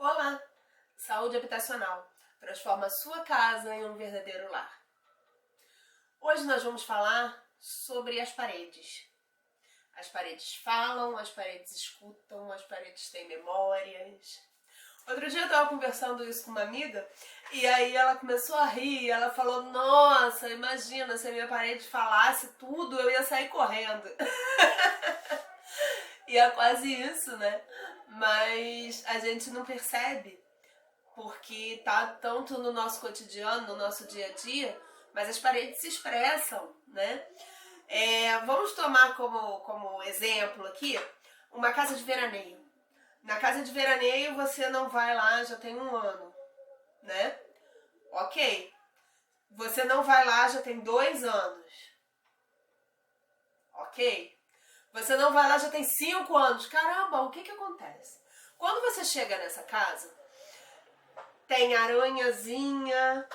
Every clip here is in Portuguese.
Olá! Saúde habitacional. Transforma a sua casa em um verdadeiro lar. Hoje nós vamos falar sobre as paredes. As paredes falam, as paredes escutam, as paredes têm memórias. Outro dia eu estava conversando isso com uma amiga e aí ela começou a rir, ela falou: nossa, imagina se a minha parede falasse tudo, eu ia sair correndo. E é quase isso, né? Mas a gente não percebe, porque tá tanto no nosso cotidiano, no nosso dia a dia, mas as paredes se expressam, né? Vamos tomar como exemplo aqui uma casa de veraneio. Na casa de veraneio você não vai lá já tem um ano, né? Ok. Você não vai lá já tem 2 anos. Ok. Você não vai lá já tem 5 anos. Caramba, o que acontece? Quando você chega nessa casa, tem aranhazinha,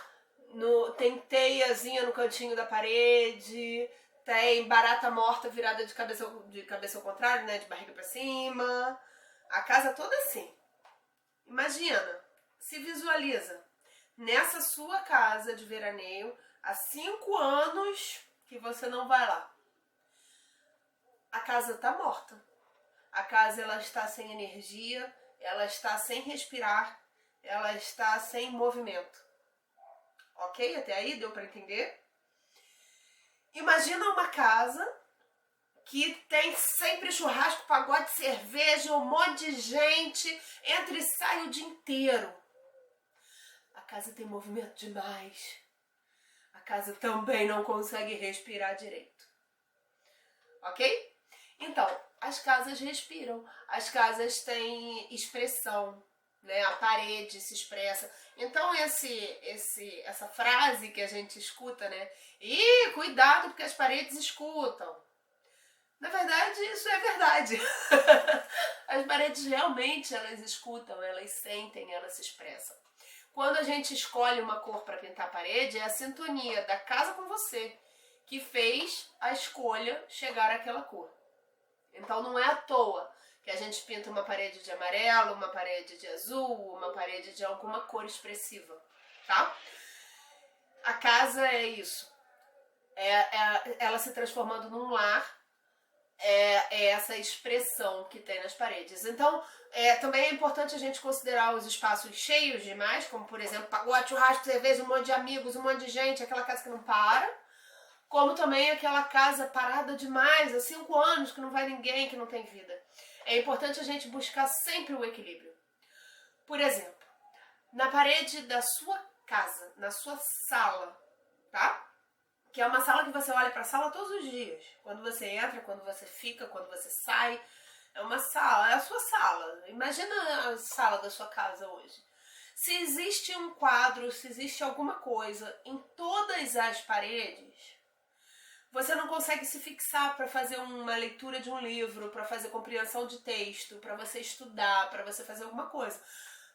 tem teiazinha no cantinho da parede, tem barata morta virada de cabeça ao contrário, né? De barriga pra cima. A casa toda assim. Imagina, se visualiza nessa sua casa de veraneio há 5 anos que você não vai lá. A casa tá morta. A casa ela está sem energia, ela está sem respirar, ela está sem movimento. Ok? Até aí deu para entender? Imagina uma casa que tem sempre churrasco, pagode, cerveja, um monte de gente, entra e sai o dia inteiro. A casa tem movimento demais. A casa também não consegue respirar direito. Ok? Então, as casas respiram, as casas têm expressão, né? A parede se expressa. Então essa frase que a gente escuta, né? Ih, cuidado porque as paredes escutam. Na verdade, isso é verdade. As paredes realmente elas escutam, elas sentem, elas se expressam. Quando a gente escolhe uma cor para pintar a parede, é a sintonia da casa com você que fez a escolha chegar àquela cor. Então não é à toa que a gente pinta uma parede de amarelo, uma parede de azul, uma parede de alguma cor expressiva, tá? A casa é isso. Ela se transformando num lar, é essa expressão que tem nas paredes. Então, também é importante a gente considerar os espaços cheios demais, como por exemplo, pagode, churrasco, cerveja, um monte de amigos, um monte de gente, aquela casa que não para. Como também aquela casa parada demais, há 5 anos, que não vai ninguém, que não tem vida. É importante a gente buscar sempre o equilíbrio. Por exemplo, na parede da sua casa, na sua sala, tá? Que é uma sala que você olha para a sala todos os dias. Quando você entra, quando você fica, quando você sai. É uma sala, é a sua sala. Imagina a sala da sua casa hoje. Se existe um quadro, se existe alguma coisa em todas as paredes, você não consegue se fixar para fazer uma leitura de um livro, para fazer compreensão de texto, para você estudar, para você fazer alguma coisa.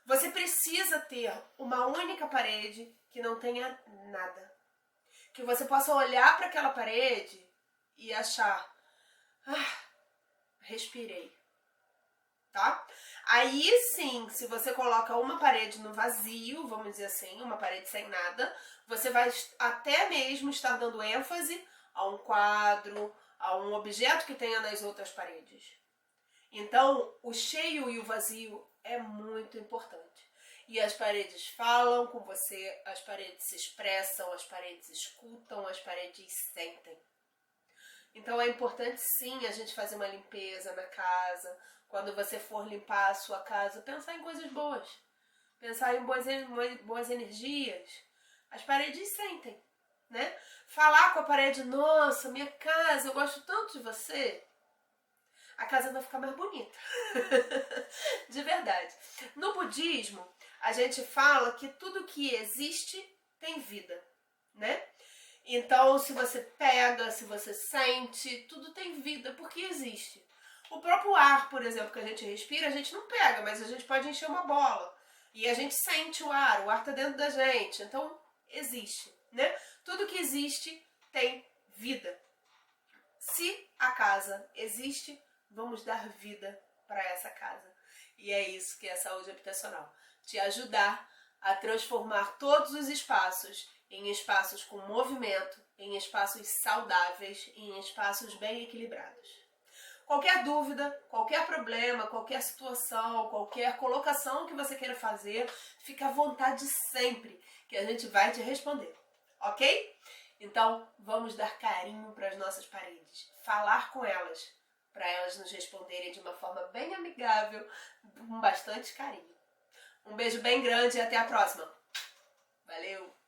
Você precisa ter uma única parede que não tenha nada. Que você possa olhar para aquela parede e achar, respirei, tá? Aí sim, se você coloca uma parede no vazio, vamos dizer assim, uma parede sem nada, você vai até mesmo estar dando ênfase a um quadro, a um objeto que tenha nas outras paredes. Então, o cheio e o vazio é muito importante. E as paredes falam com você, as paredes se expressam, as paredes escutam, as paredes sentem. Então é importante sim a gente fazer uma limpeza na casa. Quando você for limpar a sua casa, pensar em coisas boas. Pensar em boas energias. As paredes sentem, né? Falar com a parede, nossa, minha casa, eu gosto tanto de você. A casa vai ficar mais bonita. De verdade. No budismo, a gente fala que tudo que existe tem vida, né? Então, se você pega, se você sente, tudo tem vida, porque existe. O próprio ar, por exemplo, que a gente respira, a gente não pega, mas a gente pode encher uma bola. E a gente sente o ar tá dentro da gente. Então, existe, né? Tudo que existe tem vida. Se a casa existe, vamos dar vida para essa casa. E é isso que é saúde habitacional. Te ajudar a transformar todos os espaços em espaços com movimento, em espaços saudáveis, em espaços bem equilibrados. Qualquer dúvida, qualquer problema, qualquer situação, qualquer colocação que você queira fazer, fica à vontade sempre, que a gente vai te responder, ok? Então, vamos dar carinho para as nossas paredes, falar com elas, para elas nos responderem de uma forma bem amigável, com bastante carinho. Um beijo bem grande e até a próxima. Valeu!